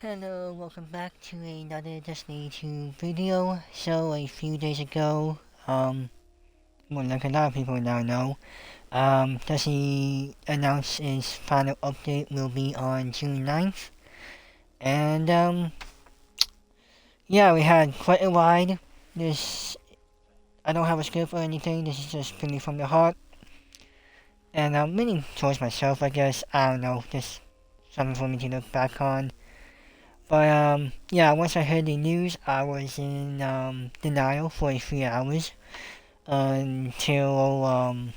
Hello, welcome back to another Destiny 2 video. So, a few days ago, like a lot of people now know, Destiny announced its final update will be on June 9th. And, yeah, we had quite a ride. This, I don't have a script or anything, this is just purely from the heart. And I'm leaning towards myself, I guess. I don't know, just something for me to look back on. But yeah, once I heard the news, I was in denial for a few hours until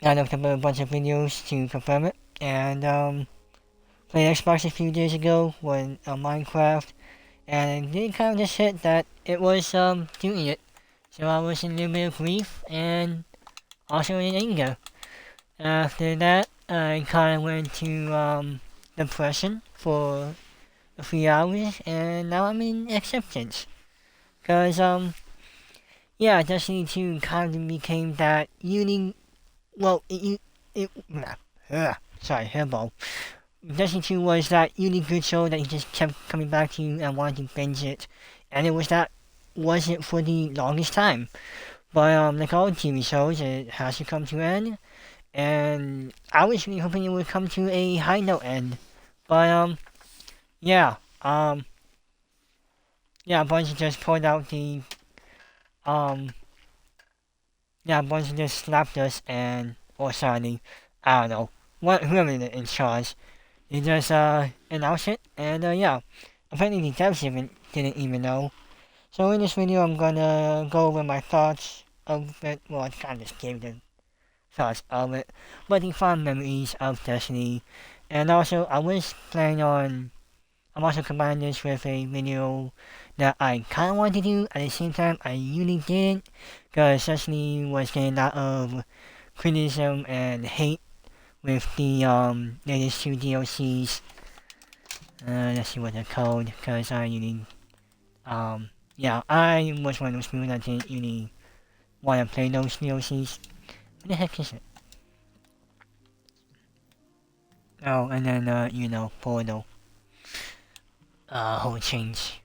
I looked up a bunch of videos to confirm it. And played Xbox a few days ago when Minecraft, and it kind of just hit that it was doing it. So I was in a little bit of grief and also in anger. After that, I kind of went to depression for a few hours, and now I'm in acceptance. Cause yeah, Destiny 2 kind of became that uni. Well, sorry, hairball. Destiny 2 was that uni good show that you just kept coming back to and wanted to binge it, and it was it for the longest time. But like all TV shows, it has to come to an end, and I was really hoping it would come to a high note end. But yeah, yeah, Bungie just pulled out the um yeah, Bungie just slapped us and or sorry, I don't know. Whoever in charge. They just announced it and yeah. Apparently the devs didn't even know. So in this video I'm gonna go over my thoughts of it. Well, I kinda just gave the thoughts of it. But the fond memories of Destiny. And also I'm also combining this with a video that I kind of wanted to do. At the same time, I really didn't, because Destiny was getting a lot of criticism and hate with the latest two DLCs. Let's see what they're called, because I really, yeah, I was one of those people that didn't really want to play those DLCs. What the heck is it? Oh, and then, Portal. Whole change.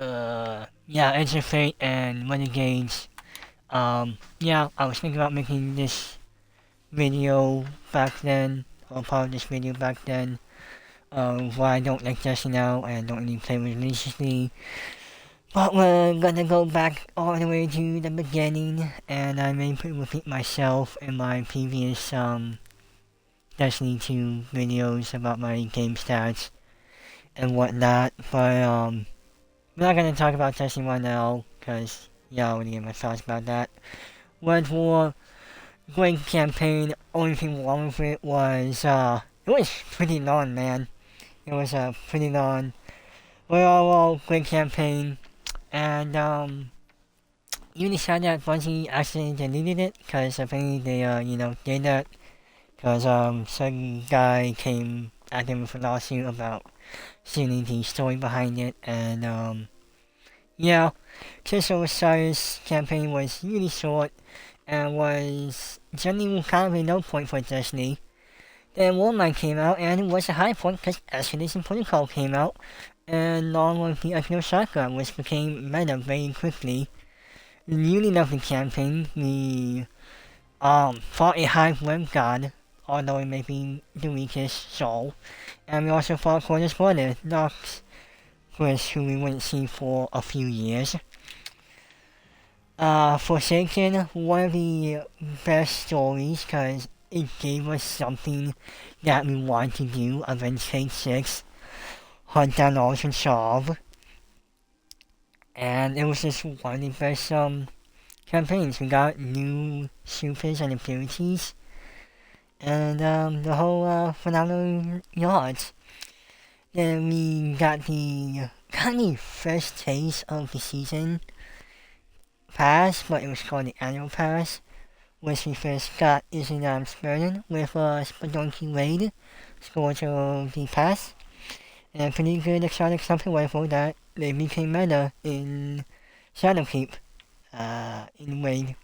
Yeah, Edge of Fate and Renegades. Yeah, I was thinking about making this video back then, or part of this video back then, why I don't like Destiny now and don't really play religiously. But we're gonna go back all the way to the beginning, and I may repeat myself in my previous, Destiny 2 videos about my game stats and whatnot, but, we're not gonna talk about Destiny 1 now, because, yeah, I already gave my thoughts about that. World War, great campaign, only thing wrong with it was, it was pretty long, man. It was a pretty long, overall great campaign, and, you decided that Bungie actually deleted it, because apparently they, did that, because, some guy came at them with a lawsuit about stealing the story behind it, and, yeah, Crucible campaign was really short and was generally kind of a low point for Destiny. Then Warmind came out and it was a high point because Escalation Protocol came out, and along with the Echo Chakra, which became meta very quickly. Really lovely campaign. We fought a high web god, although it may be the weakest soul, and we also fought Corners Border, Nox, who we wouldn't see for a few years. Forsaken, one of the best stories because it gave us something that we wanted to do, Avenge Fate 6, hunt down all and solve. And it was just one of the best campaigns. We got new supers and abilities, and the whole phenomenal yards. Then we got the kind of first taste of the season pass, but it was called the annual pass, which we first got using Spurgeon with Spadonki Raid, Scourge of the pass, and pretty good exotic something rifle that they became meta in Shadowkeep, in Raid.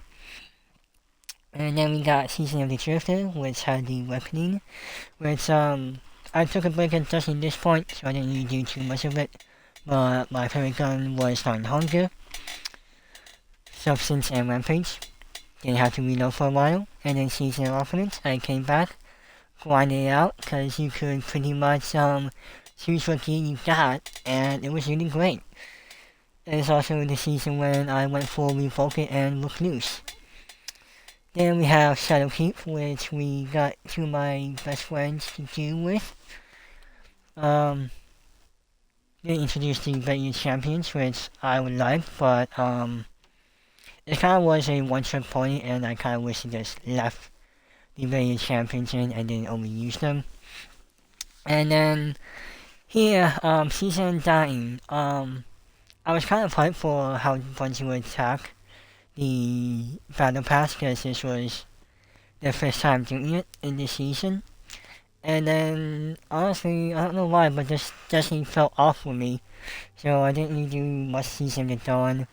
And then we got Season of the Drifter, which had the Reckoning, which, I took a break at just this point, so I didn't really do too much of it. But my favorite gun was on Hunger, Substance, and Rampage. Didn't have to reload for a while, and then Season of Opponents, I came back, grinded it out, because you could pretty much, choose what gear you got, and it was really great. It was also the season when I went for Revoke It and Look Loose. Then we have Shadowkeep, which we got two of my best friends to do with. They introduced the Veteran Champions, which I would like, but it kind of was a one-trick pony, and I kind of wish they just left the Veteran Champions in and didn't overuse them. And then here, Season Dying. I was kind of hyped for how Bungie would attack the Battle Pass, because this was their first time doing it in this season. And then, honestly, I don't know why, but this Destiny felt off for me. So I didn't really do much Season of the Dawn.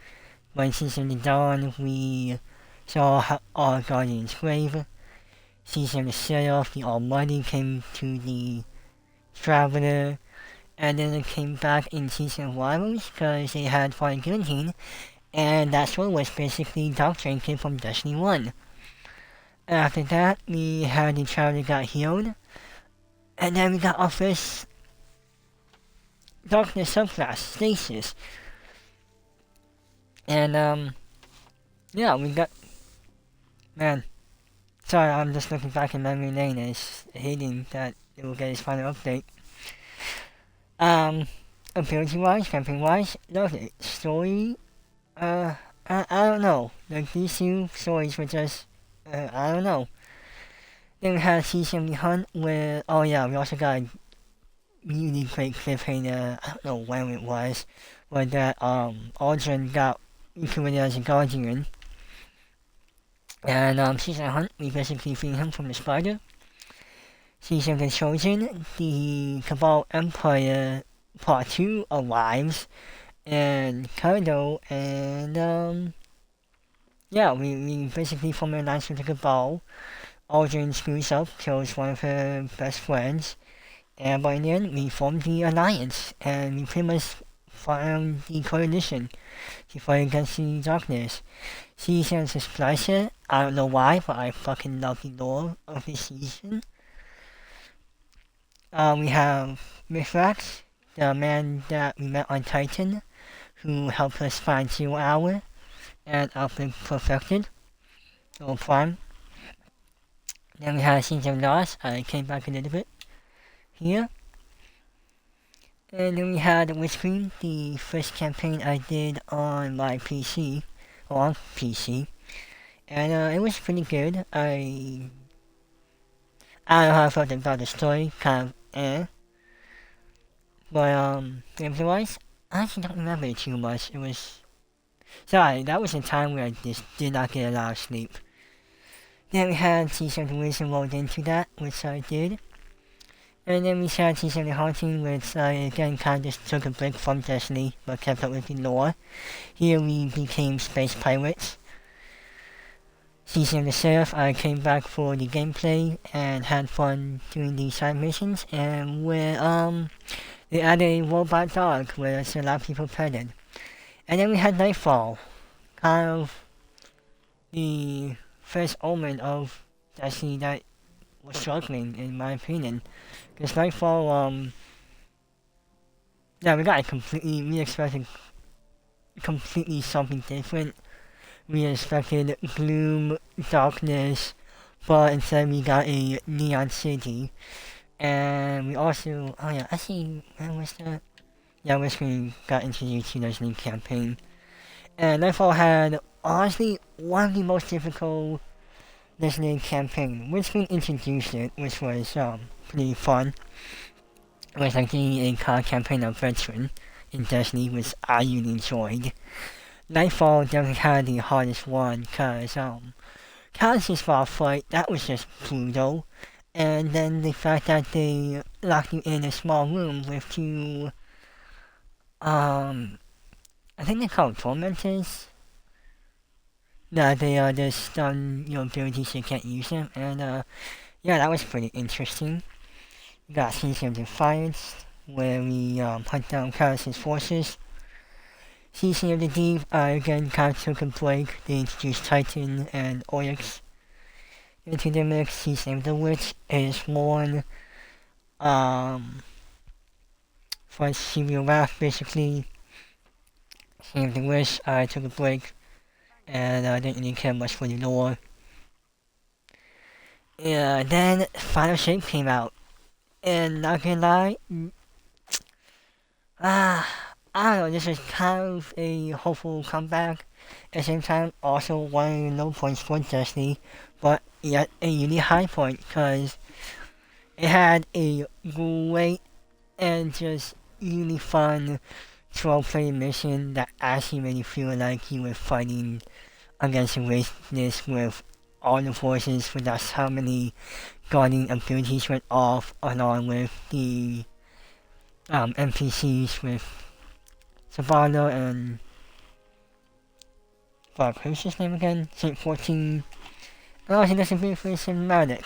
But in Season of the Dawn, we saw our Guardian's Grave. Season of the Set-Off, the Almighty came to the Traveler. And then it came back in Season of Rivals, because they had Fire Guillotine. And that's what was basically Doctrine came from Destiny 1. After that, we had the Traveler got healed. And then we got our first Darkness subclass, Stasis. And, yeah, we got... Man. Sorry, I'm just looking back in memory lane and it's hating that it will get its final update. Ability-wise, campaign-wise, love it. Story, I don't know. Like, these two stories were just, I don't know. Then we had Season of the Hunt where, oh yeah, we also got a really great cliffhanger, I don't know when it was, where that, Aldrin got recruited as a Guardian. And, Season of the Hunt, we basically freed him from the spider. Season of the Trojan, the Cabal Empire Part 2 arrives, and Kaido, and, yeah, we basically form an alliance with the Cabal. Aldrin screws up, kills one of her best friends, and by the end, we formed the alliance, and we pretty much found the coalition to fight against the darkness. Season of the Splicer, I don't know why, but I fucking love the lore of this season. We have Mithrax, the man that we met on Titan, who helped us find Zero Hour and Outfit Perfected, or Prime. Then we had Season of Lost, I came back a little bit here. And then we had Witch Queen, the first campaign I did on my PC, or on PC. And it was pretty good. I don't know how I felt about the story, kind of But, gameplay-wise, I actually don't remember it too much. It was... Sorry, that was a time where I just did not get a lot of sleep. Then we had Season of the Wisdom rolled into that, which I did. And then we had Season of the Haunting, which I again kind of just took a break from Destiny, but kept up with the lore. Here we became space pirates. Season of the Seraph, I came back for the gameplay and had fun doing the side missions, and where, they added a robot dog, which a lot of people petted. And then we had Nightfall, kind of the first omen of Destiny that was struggling, in my opinion. Because Nightfall, yeah, we expected completely something different. We expected gloom, darkness, but instead we got a neon city. And we also, oh yeah, actually, when was that? Yeah, Witch Queen got introduced to this new campaign. And Nightfall had, honestly, one of the most difficult Destiny campaign. Witch Queen introduced it, which was, pretty fun. It was like doing a campaign of Veteran in Destiny, which I really enjoyed. Nightfall definitely had the hardest one, cause, Callus's boss fight, that was just brutal. And then the fact that they locked you in a small room with two, I think they're called tormentors. that they just stun your abilities so you can't use them, and yeah, that was pretty interesting. We got Season of Defiance, where we hunt down Kairos' forces. Season of the Deep, again, kind of took a break. They introduced Titan and Oryx into the mix. Season of the Witch is more for Serial Wrath, basically. Season of the Witch, I took a break, and I didn't really care much for the lore. Then Final Shape came out, and not gonna lie, I don't know, this is kind of a hopeful comeback. At the same time, also one of the low points for Destiny, but yet a really high point, because it had a great and just really fun 12-player mission that actually made you feel like you were fighting against a race with all the forces, with that's how many guarding abilities went off, along with the NPCs with Savannah and fuck, who's his name again? Saint 14. And also there's a briefly cinematic.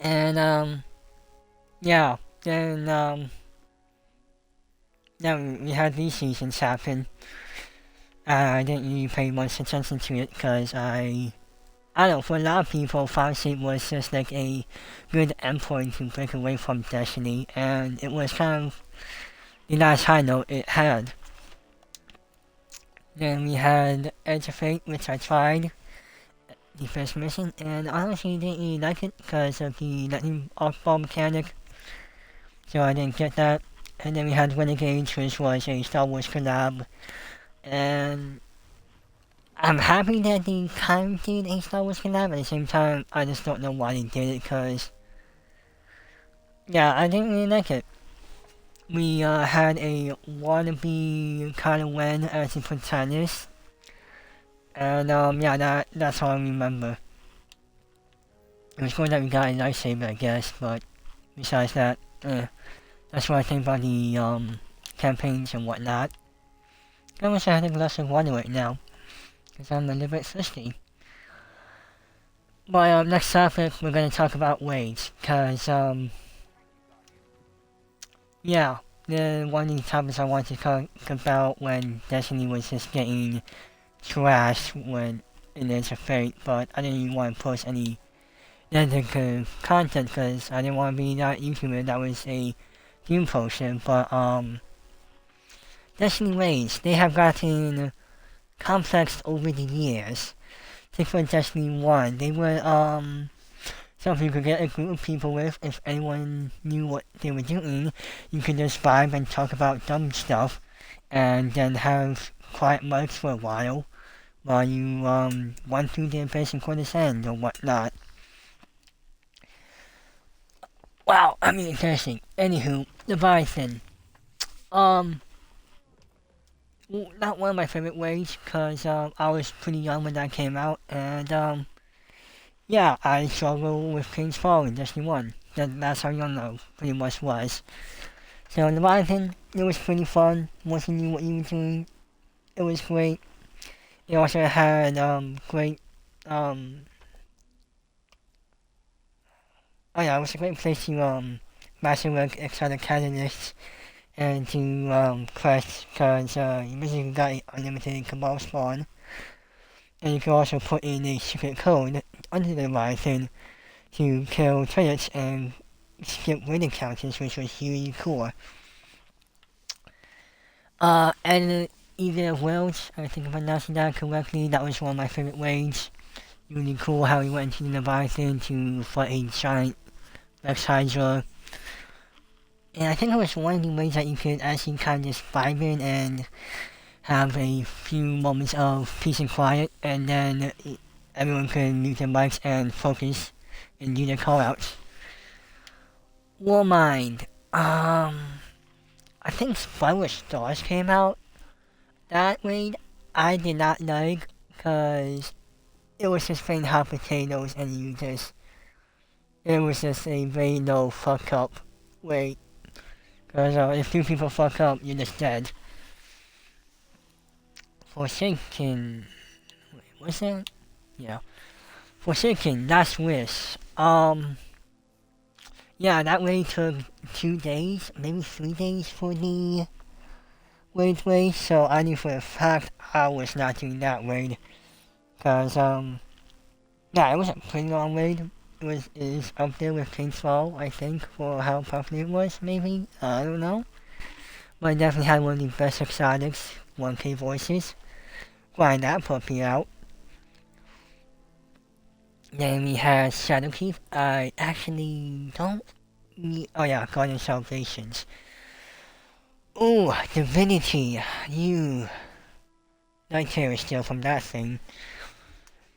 And yeah, then we had these seasons happen. I didn't really pay much attention to it because I don't know, for a lot of people, Final Shape was just like a good endpoint to break away from Destiny, and it was kind of the last high note it had. Then we had Edge of Fate, which I tried, the first mission, and honestly didn't really like it because of the lightning off ball mechanic, so I didn't get that. And then we had Renegades, which was a Star Wars collab, and I'm happy that they kind of did a Star Wars collab. At the same time, I just don't know why they did it, because yeah, I didn't really like it. We had a wannabe Kylo Ren as the protagonist, and yeah, that's all I remember. It was good that we got a lightsaber, I guess, but besides that, that's what I think about the campaigns and whatnot. I wish I had a glass of water right now, because I'm a little bit thirsty. But next topic, we're gonna talk about raids, because yeah, one of the topics I wanted to talk about when Destiny was just getting trashed when in Edge of Fate, but I didn't even want to post any negative content because I didn't want to be that YouTuber that was a doom poster. But Destiny raids, they have gotten complex over the years. Take for Destiny 1, they were something you could get a group of people with. If anyone knew what they were doing, you could just vibe and talk about dumb stuff, and then have quiet mics for a while you run through the basic quarter's end or whatnot. Wow, I mean, interesting. Anywho, Leviathan. Not one of my favorite ways, because I was pretty young when that came out, and yeah, I struggled with King's Fall in Destiny 1. That's how young I pretty much was. So Leviathan, it was pretty fun. Once you knew what you were doing, it was great. It also had great oh yeah, it was a great place to masterwork exotic catalysts and to quest, because you basically got an unlimited cabal spawn, and you can also put in a secret code under the Leviathan to kill turrets and skip raid encounters, which was really cool. And Even of Worlds, I think if I'm pronouncing that correctly, that was one of my favorite raids. Really cool how he went into the Leviathan to fight a giant Rex Hydra. And I think it was one of the ways that you could actually kind of just vibe in and have a few moments of peace and quiet, and then everyone could mute their mics and focus and do their callouts. Warmind. I think Spiral Stars came out. That raid I did not like, because it was just plain hot potatoes, and it was just a very low fuck up raid. Because if two people fuck up, you're just dead. Forsaken. Was it? Yeah. Forsaken, Last Wish. Yeah, that raid took 2 days, maybe 3 days for the raid, so I knew for a fact I was not doing that raid. Cause, yeah, it was a pretty long raid. It is up there with Paintball, I think, for how popular it was, maybe. I don't know. But I definitely had one of the best exotics, 1K voices. Grind that puppy out. Then we had Shadowkeep. I actually don't need. Oh yeah, Guardian Salvations. Ooh, Divinity. You. Night Terror still from that thing.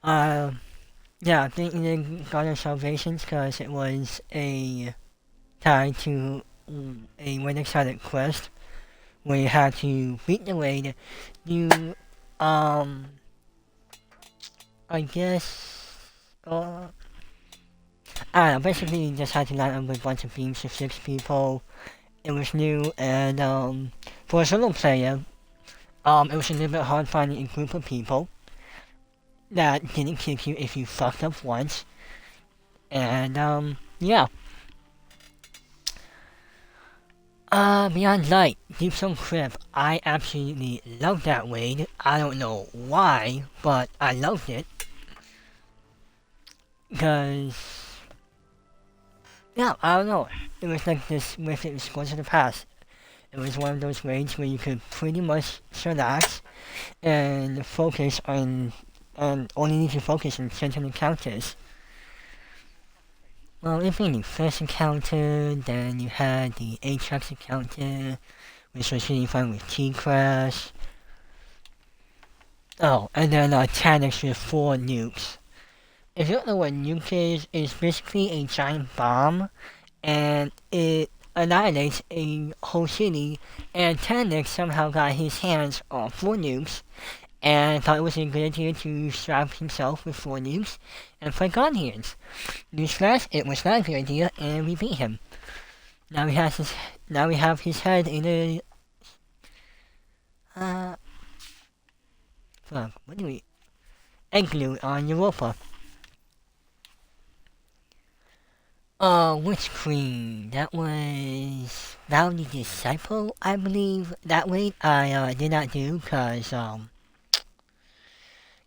Yeah, I think you did Guardian Salvations because it was a tied to a Raid Exotic quest where you had to beat the raid. You, I guess, I don't know, basically you just had to line up with a bunch of teams of 6 people. It was new, and for a solo player, it was a little bit hard finding a group of people that didn't kick you if you fucked up once. And, yeah. Beyond Light, Deep Stone Crypt, I absolutely love that raid. I don't know why, but I loved it. Because, yeah, I don't know. It was like this with it Scores of the Past. It was one of those raids where you could pretty much relax and focus on, and only need to focus on certain encounters. Well, if you the first encounter, then you had the Atrax encounter, which was really fun with T-Crash. Oh, and then Tanix with 4 nukes. If you don't know what nuke is, it's basically a giant bomb, and it annihilates a whole city, and Tanix somehow got his hands on 4 nukes, and thought it was a good idea to strap himself with 4 nukes and fight Guardians. Newsflash, it was not a good idea, and we beat him. Now we have his head in a fuck, what do we igloo on Europa. Witch Queen, that was Valley Disciple, I believe. That wait I did not do, cause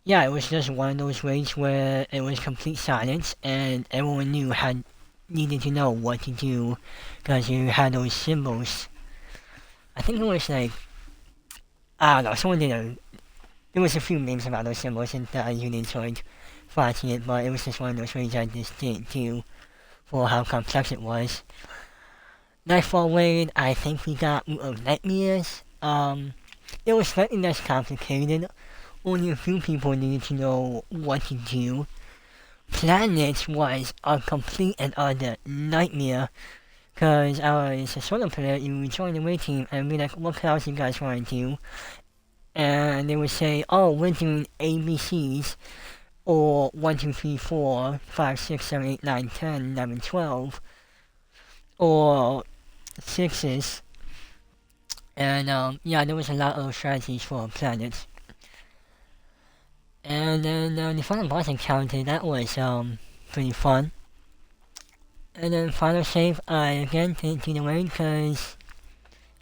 yeah, it was just one of those raids where it was complete silence and everyone needed to know what to do because you had those symbols. I think it was like, I don't know, there was a few memes about those symbols and I really enjoyed watching it, but it was just one of those raids I just didn't do for how complex it was. Nightfall raid, I think we got Root of Nightmares. It was slightly less complicated. Only a few people needed to know what to do. Planets was a complete and utter nightmare. Cause I was a solo player, you would join the raid team and be like, what else you guys want to do? And they would say, oh, we're doing ABCs, or 1, 2, 3, 4, 5, 6, 7, 8, 9, 10, 11, 12, or 6s. And yeah, there was a lot of strategies for planets. And then the final boss encounter, that was pretty fun. And then final save, I again didn't do the raid because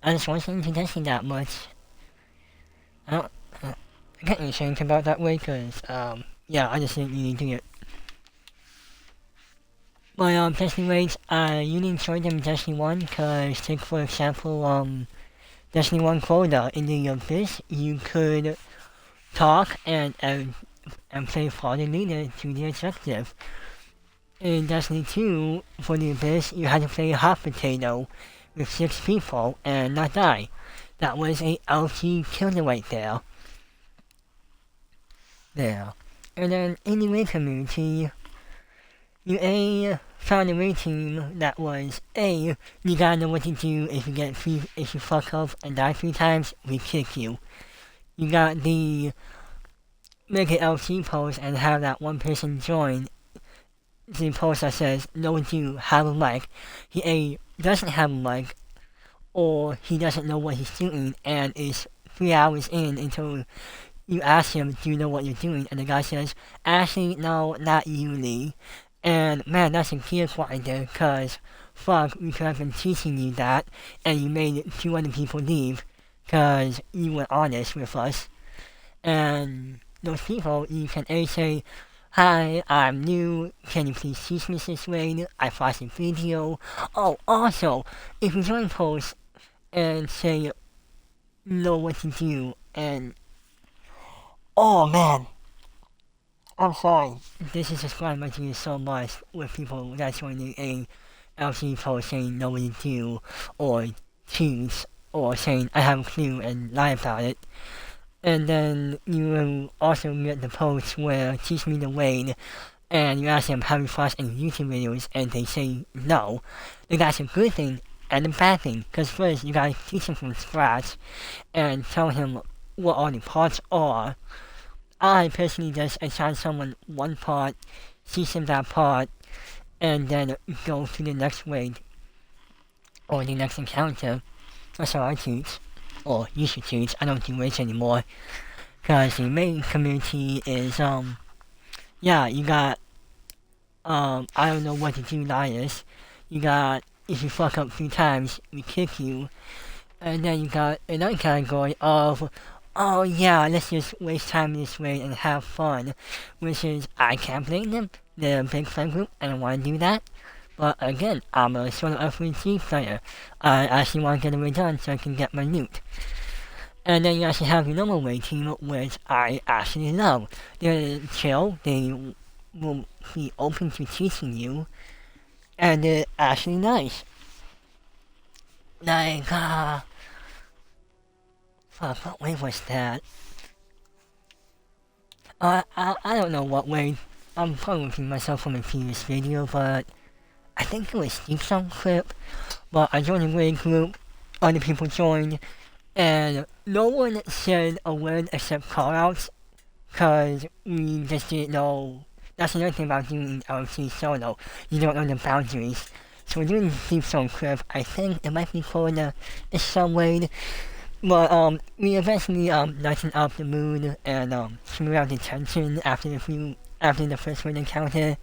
I just wasn't into Destiny that much. I can't really say anything about that raid because yeah, I just didn't really do it. My Destiny raids, I really enjoyed them in Destiny 1 because, take for example, Destiny 1 quota in the Abyss, you could talk and play for the leader to the objective. In Destiny 2, for the Abyss, you had to play a hot potato with 6 people and not die. That was a LT killer right there. And then in the raid community, you found a raid team that was you gotta know what to do if you fuck up and die 3 times, we kick you. You got the make an LC post and have that one person join the post that says, no, do you have a mic? He doesn't have a mic, or he doesn't know what he's doing and is 3 hours in until you ask him, do you know what you're doing? And the guy says, actually, no, not you, Lee. And man, that's a gear grinder, because fuck, we could have been teaching you that, and you made 200 people leave, because you were honest with us. And those people, you can A say, hi, I'm new, can you please teach me this way? I watched a video. Oh, also, if you join posts and say, know what to do, and oh man, I'm sorry. This is just why I do this so much with people that join a LC post saying know what to do, or choose, or saying I have a clue and lie about it. And then you will also get the post where teach me the way, and you ask them have you watched any YouTube videos, and they say no. Then that's a good thing and a bad thing, because first you gotta teach him from scratch and tell him what all the parts are. I personally just assign someone one part, teach them that part, and then go to the next raid or the next encounter. That's how I teach, or used to teach. I don't do raids anymore, because the main community is yeah, you got I don't know what to do liars. You got, if you fuck up 3 times, we kick you. And then you got another category of, oh yeah, let's just waste time this way and have fun. Which is, I can't blame them. They're a big friend group and I want to do that. But again, I'm a solo RPG player. I actually want to get it done so I can get my loot. And then you actually have your normal way team, which I actually love. They're chill, they will be open to teaching you, and they're actually nice. Like, fuck, what way was that? I don't know what way. I'm probably repeating myself from a previous video, but I think it was Deep Song clip. But I joined a raid group, other people joined, and no one said a word except callouts, cause we just didn't know. That's another thing about doing LFC solo. You don't know the boundaries. So we're doing Deep Song clip. I think it might be called a some raid. But we eventually lightened up the mood and smooth out the tension after the first raid encounter.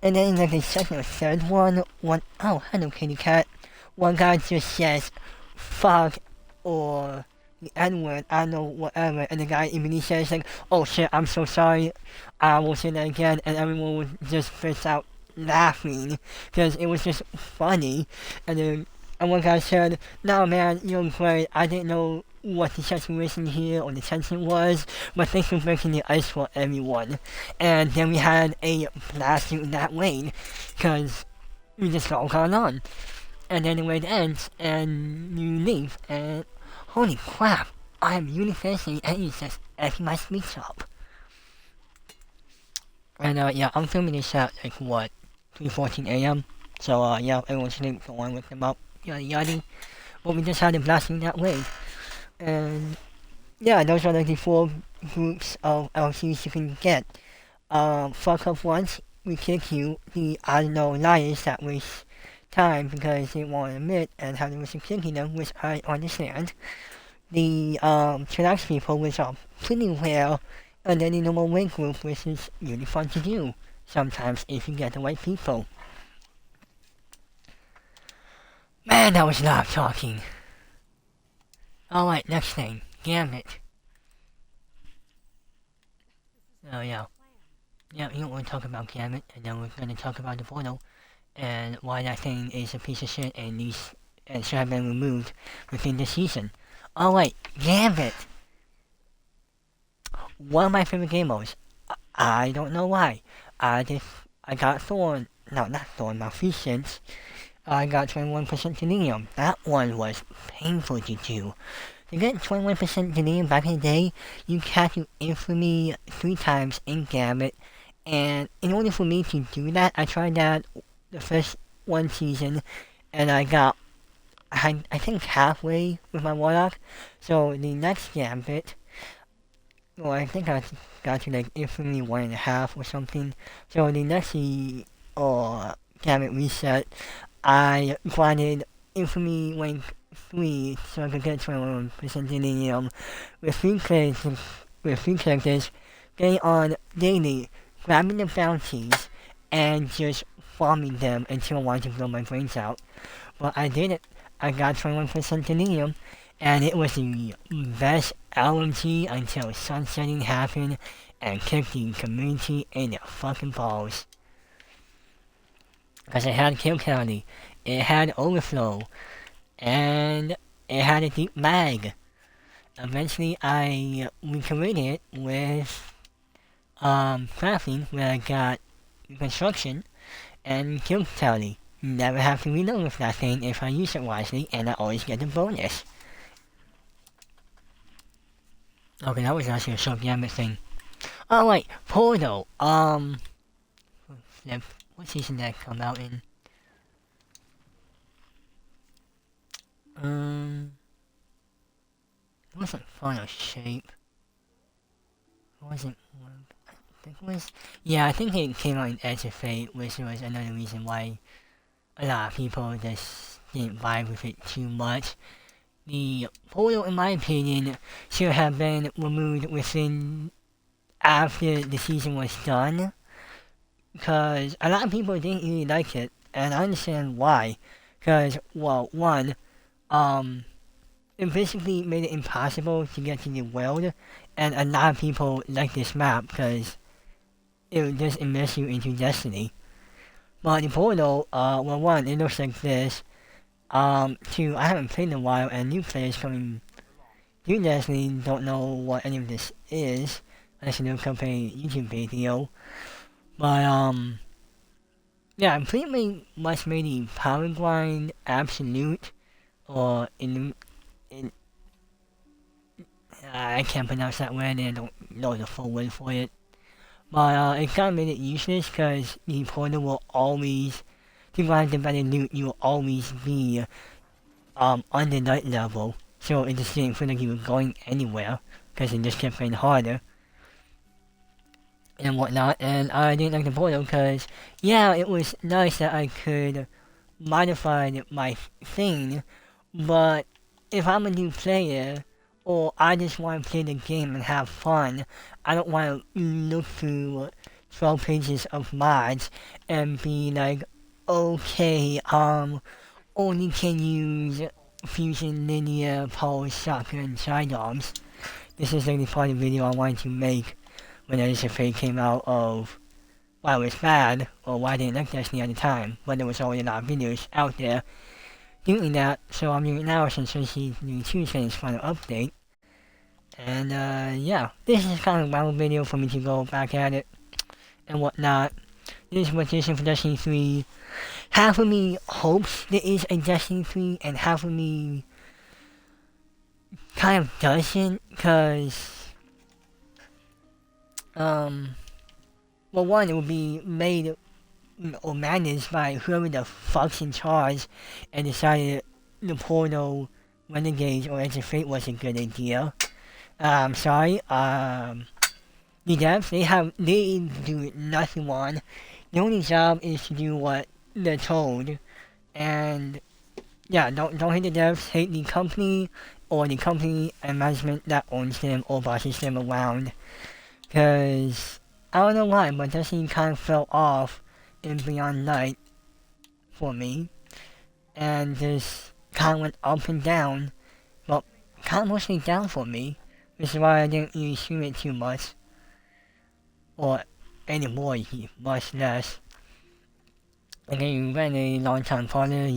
And then like the second or third one, oh hello kitty cat. One guy just says fuck or the N-word, I don't know, whatever, and the guy immediately says like, oh shit, I'm so sorry, I will say that again, and everyone would just burst out laughing, because it was just funny, and then one guy said, no man, you're great, I didn't know what the situation here or the tension was, but thanks for breaking the ice for everyone. And then we had a blast in that way, because we just all got on. And then the raid ends, and you leave, and holy crap, I'm really thirsty, and it's just empty my speech up. And yeah, I'm filming this at like what, 3:14 a.m. So yeah, everyone should go on with them up, yada yada. But we just had a blasting that way. And yeah, those are like the 4 groups of LCs you can get. Fuck up once, we kick you, the I don't know liars that waste time because they won't admit and have the risk of kicking them, which I understand. The chillax people, which are pretty rare, and then the normal raid group, which is really fun to do sometimes if you get the right people. Man, that was a lot of talking. Alright, next thing, Gambit. Oh yeah. Yeah, we don't want to talk about Gambit, and then we're going to talk about the portal, and why that thing is a piece of shit and should have been removed within this season. Alright, Gambit! One of my favorite game modes. I don't know why. I got Malfeasance. I got 21% delirium. That one was painful to do. To get 21% delirium back in the day, you had to infamy 3 times in Gambit, and in order for me to do that, I tried that the first one season, and I think halfway with my Warlock. So the next Gambit, well, I think I got to like infamy 1.5 or something. So the next Gambit reset, I grinded infamy rank 3 so I could get 21% delirium with 3 clicks with 3 characters, getting on daily, grabbing the bounties, and just farming them until I wanted to blow my brains out. But I did it. I got 21% delirium, and it was the best LMG until sunsetting happened and kicked the community in the fucking balls. Because it had kill county, it had overflow, and it had a deep mag. Eventually I recreated it with crafting, where I got construction and kill tally. Never have to reload with that thing if I use it wisely, and I always get the bonus. Okay, that was actually a short Gambit thing. Oh wait, Portal. What season did that come out in? It wasn't Final Shape. It wasn't. I think it was. Yeah, I think it came out in Edge of Fate, which was another reason why a lot of people just didn't vibe with it too much. The Portal, in my opinion, should have been removed within after the season was done, because a lot of people didn't really like it, and I understand why. Because, well, one, it basically made it impossible to get to the world, and a lot of people like this map because it would just immerse you into Destiny. But the Portal, well, one, it looks like this. Two, I haven't played in a while, and new players coming to Destiny don't know what any of this is, unless you look up a YouTube video. But, yeah, I pretty much made the power grind absolute, or I can't pronounce that word, and I don't know the full word for it. But, it kind of made it useless, because the Portal will always, to grind the better loot, you will always be, on the night level. So it just didn't feel like you were going anywhere, because it just kept getting harder. And whatnot, and I didn't like the Portal, because, yeah, it was nice that I could modify my thing, but if I'm a new player, or I just want to play the game and have fun, I don't want to look through 12 pages of mods and be like, okay, only can use fusion, linear, pulse, shotgun, and sidearms. This is like the part of the video I wanted to make when Edge of Fate came out of why it was bad, or why I didn't like Destiny at the time, but there was already a lot of videos out there doing that, so I'm doing it now since the Tuesday's final update. And yeah, this is kind of a wild video for me to go back at it and whatnot. This is what this is for Destiny 3. Half of me hopes there is a Destiny 3, and half of me kind of doesn't, cause well, one, it would be made or managed by whoever the fuck's in charge and decided the Portal, Renegades, or Edge of Fate was a good idea. Sorry, the devs, they do nothing wrong. The only job is to do what they're told, and yeah, don't hate the devs, hate the company, or the company and management that owns them or bosses them around. Cause, I don't know why, but Destiny kind of fell off in Beyond Light for me, and just kind of went up and down, well, kind of mostly down for me, which is why I didn't really stream it too much, or anymore, much less. And then you been a long time partner,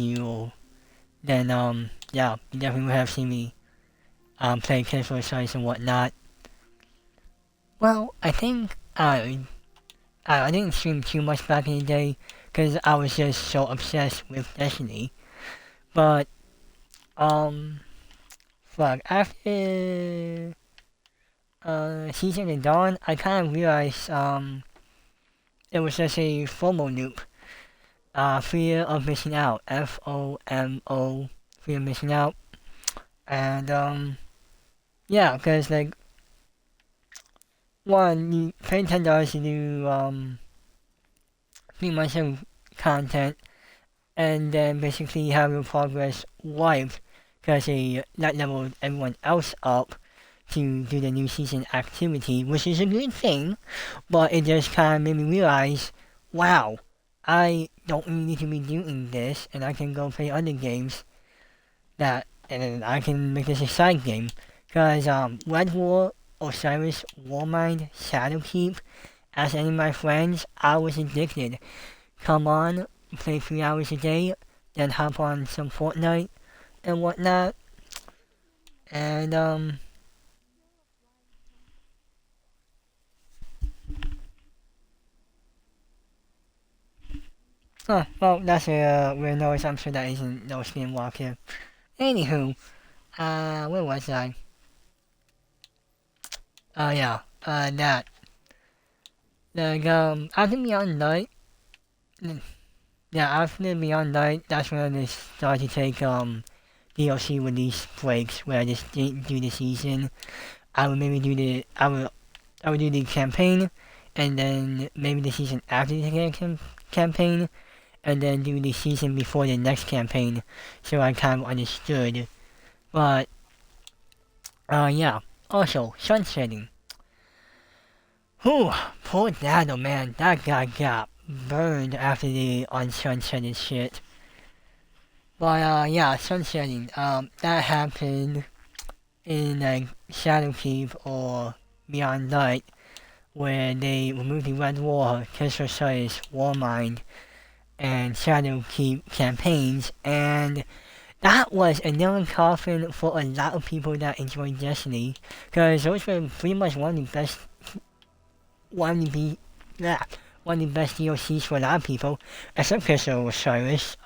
then yeah, you definitely would have seen me play casual sites and whatnot. Well, I think I didn't stream too much back in the day, because I was just so obsessed with Destiny. But, fuck, after, Season of Dawn, I kind of realized, it was just a FOMO loop. Fear of missing out. FOMO. Fear of missing out. And, yeah, because, like, one, you pay $10 to do, 3 months of content, and then basically have your progress wiped, because that leveled everyone else up to do the new season activity, which is a good thing, but it just kind of made me realize, wow, I don't really need to be doing this, and I can go play other games and then I can make this a side game. Because, Red War, Osiris, Warmind, Shadowkeep, as any of my friends, I was addicted. Come on, play 3 hours a day, then hop on some Fortnite and whatnot. And, oh, well, that's a weird noise. I'm sure that isn't no Skinwalker. Anywho, where was I? Oh, yeah, that. Like, after Beyond Light, yeah, after Beyond Light, that's when I started to take, DLC release breaks, where I just didn't do the season. I would maybe do I would do the campaign, and then maybe the season after the campaign, and then do the season before the next campaign, so I kind of understood. But, yeah. Also, sunsetting. Whew, poor Dado, man. That guy got burned after the unsunsetted shit. But, yeah, sunsetting. That happened in, like, Shadowkeep or Beyond Light, where they removed the Red War, Osiris, Warmind, and Shadowkeep campaigns, and that was a nail in the coffin for a lot of people that enjoy Destiny, because those were pretty much one of the best DLCs for a lot of people, except for Osiris.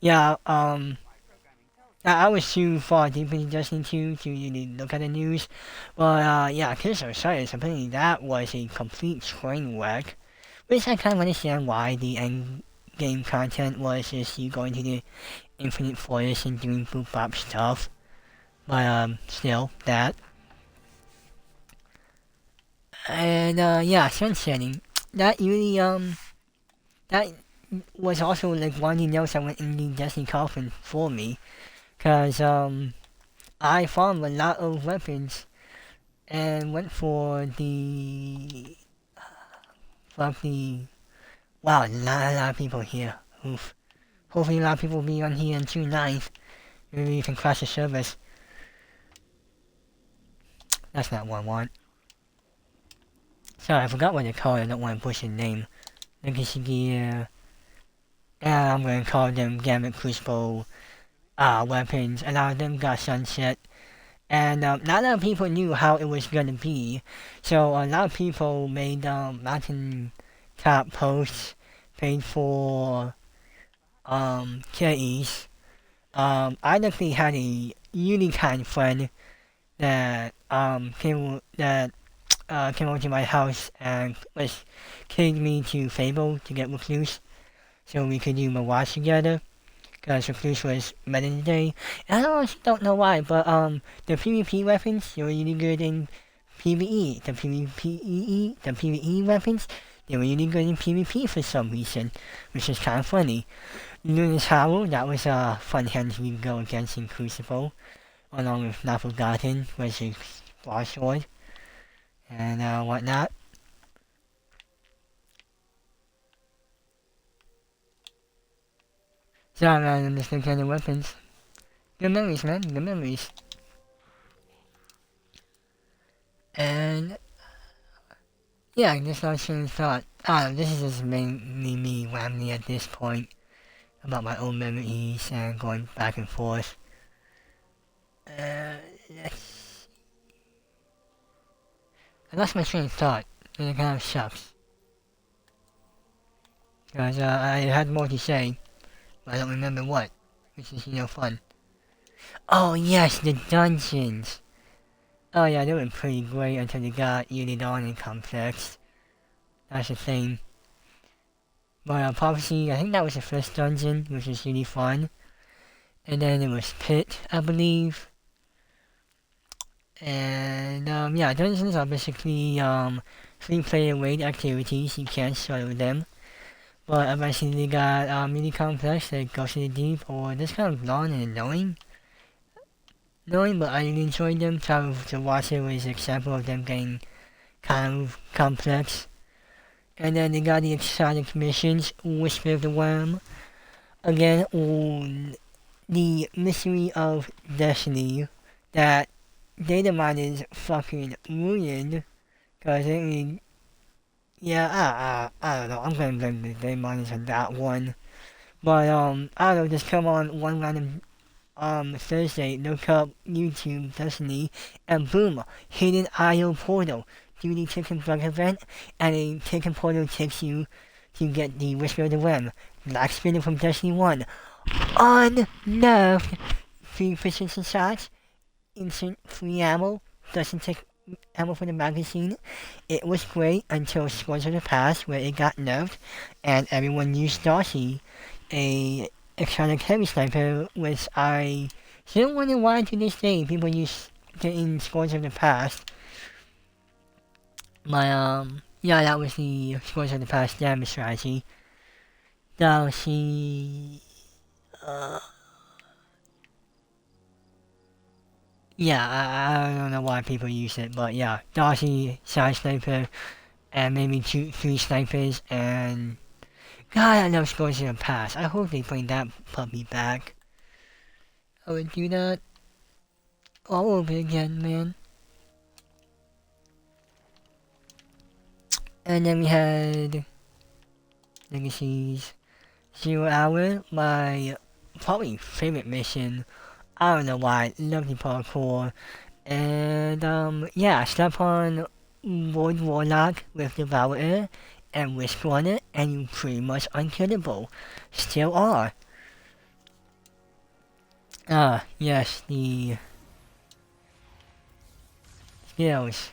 Yeah, I was too far deep into Destiny 2 to really look at the news, but yeah, Osiris, apparently that was a complete train wreck, which I kind of understand why the end game content was just you going to the Infinite Forest and doing boop bop stuff, but still, that. And yeah, sunsetting. That really that was also like one of the nails that went in the Destiny coffin for me, cause I found a lot of weapons and went for the wow, a lot of people here. Oof. Hopefully a lot of people will be on here in June 9th. Maybe you can crash the service. That's not what I want. Sorry, I forgot what they call it. I don't want to push the name. Legacy Gear. Yeah, I'm going to call them Gambit Crucible weapons. A lot of them got sunset. And not a lot of people knew how it was going to be. So a lot of people made mountain top posts, paid for carries. I actually had a really kind friend that came over to my house and was carrying me to Fable to get Recluse, so we could do Mirage together. Because Recluse was better today. And I honestly don't know why, but the PvP weapons, they were really good in PvE. The PvE weapons, they were really good in PvP for some reason, which is kind of funny. Luna's Howl, that was a fun hand we go against in Crucible, along with Not Forgotten, which is Bar Sword, and whatnot. Sorry man, I'm just looking at the weapons. Good memories, man, good memories. And yeah, I just lost train of thought. This is just mainly me rambling at this point about my own memories and going back and forth. Let's... I lost my train of thought, and it kind of sucks. Because I had more to say, but I don't remember what, which is, fun. Oh yes, the dungeons! Oh yeah, they were pretty great until they got unit on and complex. That's the thing. But Prophecy, I think that was the first dungeon, which was really fun. And then it was Pit, I believe. And yeah, dungeons are basically 3-player raid activities, you can't solo them. But eventually they got really complex, like Ghost in the Deep, or just kind of long and annoying. annoying, but I really enjoyed them. So to watch it was an example of them getting kind of complex. And then they got the exotic missions, Whisper of the Worm. Again, on the Mystery of Destiny, that data mine is fucking ruined. Cause it really, yeah, I don't know, I'm gonna blame the data miners on that one. But, I don't know, just come on one random Thursday, look up YouTube Destiny, and boom, hidden IO portal. Do the chicken bug event, and a chicken portal takes you to get the Whisper of the Worm. Black Spirit from Destiny 1. Unnerved. 3 precision shots, instant free ammo, doesn't take ammo from the magazine. It was great until Swords of the Past, where it got nerfed, and everyone used Darcy, a exotic heavy sniper, which I still wonder why to this day people use it in Swords of the Past. Yeah, that was the Swords of the Past damage strategy. Darcy, yeah, I don't know why people use it, but yeah, Darcy, side sniper, and maybe 3 snipers, and God, I love Swords of the Past. I hope they bring that puppy back. I would do that all over again, man. And then we had Legacies 0 Hour, my probably favorite mission. I don't know why, love the parkour. And yeah, step on Void Warlock with Devourer and Whisper on it, and you're pretty much unkillable. Still are. Ah, yes, the skills.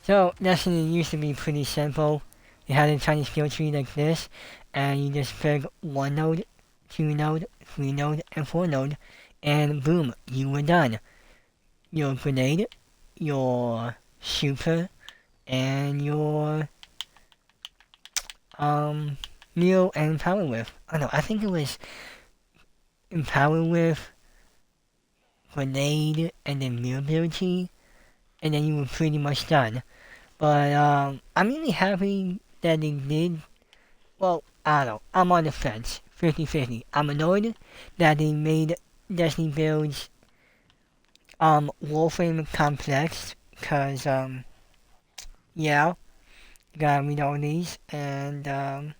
So, Destiny used to be pretty simple. You had a tiny skill tree like this, and you just pick 1 node, 2 node, 3 node, and 4 node, and boom, you were done. Your grenade, your super, and your Neo and Empower with. I don't know, I think it was Empower with, grenade, and then Neo ability, and then you were pretty much done. But I'm really happy that they did. Well, I don't know. I'm on the fence, 50-50. I'm annoyed that they made Destiny builds Warframe complex, cause yeah, gotta read all these, and a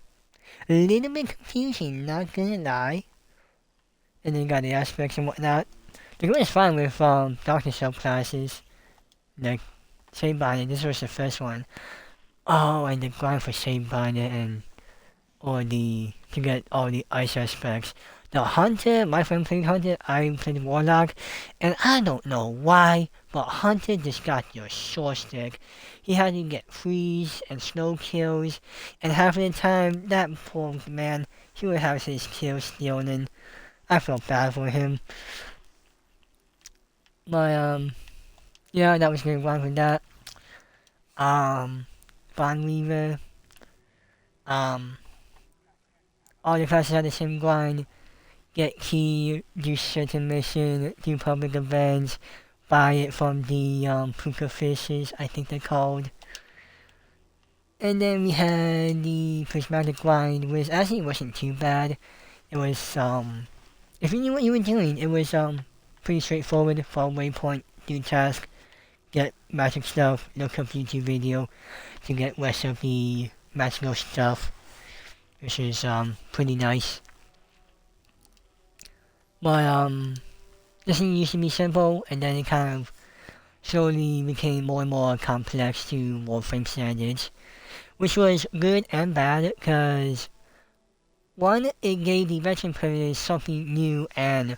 little bit confusing, not gonna lie. And then you got the aspects and whatnot. The game is fine with Doctor subclasses, like Shadebinder. This was the first one. Oh, and the grind for Shadebinder and to get all the ice aspects. The Hunter, my friend played Hunter, I played Warlock, and I don't know why, but Hunter just got your short stick. He had to get freeze and snow kills, and half of the time, that poor man, he would have his kills stolen. I felt bad for him. But, yeah, that was good one for that. Bond Weaver, all the classes had the same grind. Get key, do certain mission, do public events, buy it from the puka fishes, I think they're called. And then we had the prismatic grind, which actually wasn't too bad. It was if you knew what you were doing, it was pretty straightforward. Follow waypoint, do task, get magic stuff, look up YouTube video to get rest of the magical stuff, which is pretty nice. But this thing used to be simple, and then it kind of slowly became more and more complex to Warframe standards, which was good and bad, because one, it gave the veteran players something new, and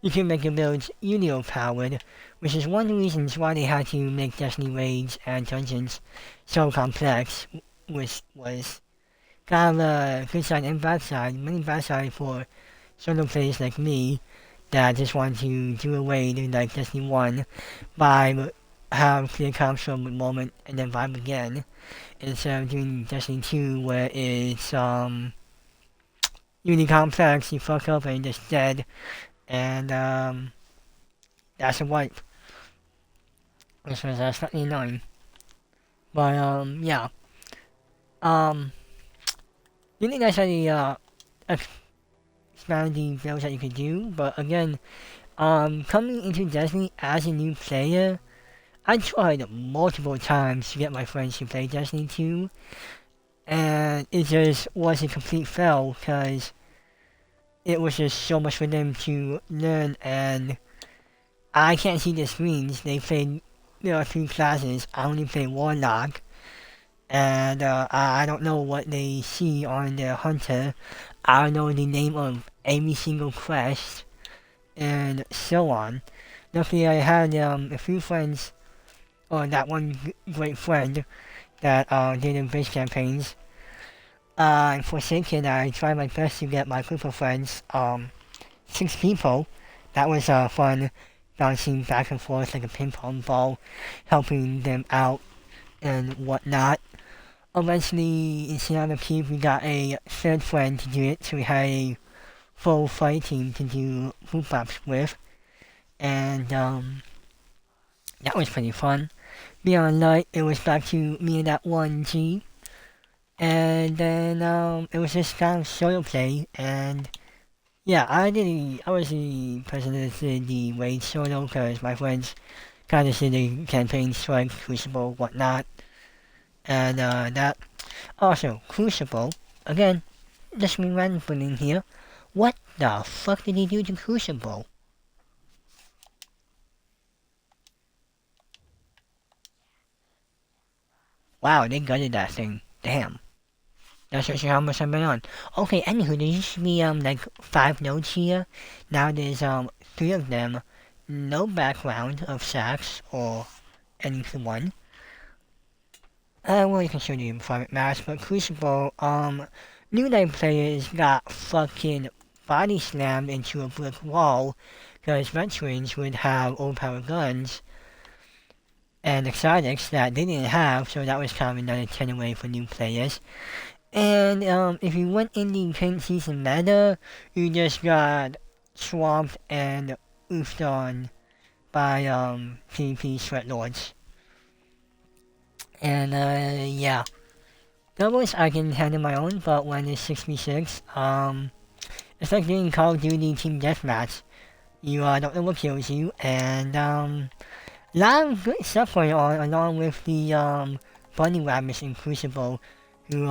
you can make your builds Unio powered, which is one of the reasons why they had to make Destiny raids and dungeons so complex, which was kind of a good side and bad side, many bad side for solo players like me that just want to do a raid like Destiny 1, vibe, have clear console moment, and then vibe again, instead of doing Destiny 2 where it's really complex, you fuck up and you're just dead, and that's a wipe. Which was slightly annoying. But yeah. Um, didn't necessarily expand the builds that you could do, but again, coming into Destiny as a new player, I tried multiple times to get my friends to play Destiny 2, and it just was a complete fail because it was just so much for them to learn, and I can't see the screens. There are three classes. I only play Warlock, and I don't know what they see on their Hunter. I don't know the name of every single quest, and so on. Luckily, I had a few friends, or that one great friend that did the base campaigns. And for Forsaken, I tried my best to get my group of friends, 6 people. That was fun, bouncing back and forth like a ping pong ball, helping them out and whatnot. Eventually, instead of Keith, we got a third friend to do it, so we had a full fight team to do boot ups with, and that was pretty fun. Beyond Light, it was back to me and that one G, and then it was just kind of solo play, and yeah, I was the person that did the raid solo because my friends kind of did the campaign, strike, Crucible, whatnot, and that. Also, Crucible, again, just me rambling here. What the fuck did he do to Crucible? Wow, they gutted that thing. Damn. That's just how much I've been on. Okay, anywho, there used to be like 5 nodes here. Now there's 3 of them. No background of sacks or anyone. Well, you can show you private maps, but Crucible, New Life players got fucking body slammed into a brick wall because veterans would have overpowered guns and exotics that they didn't have, so that was kind of another 10 away for new players. And if you went in the current season meta, you just got swamped and oofed on by PvP sweat lords. And yeah. Doubles I can handle my own, but when it's 6v6, it's like doing Call of Duty Team Deathmatch. You don't know what kills you, and a lot of good stuff going on, along with the bunny rabbits in Crucible, who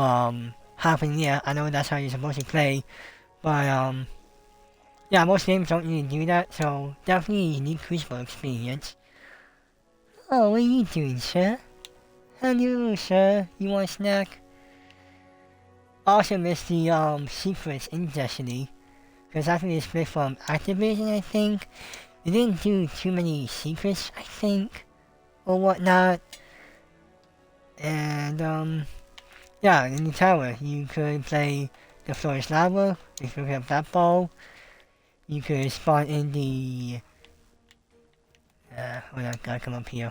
happen. Yeah, I know that's how you're supposed to play, but yeah, most games don't really do that, so definitely a unique Crucible experience. Oh, what are you doing, sir? Hello, sir. You want a snack? Also missed the secrets in Destiny, because after they split from Activision, I think, they didn't do too many secrets, I think, or whatnot. And yeah, in the tower, you could play the floor is lava, if you have that ball. You could spawn in the... hold on, gotta come up here.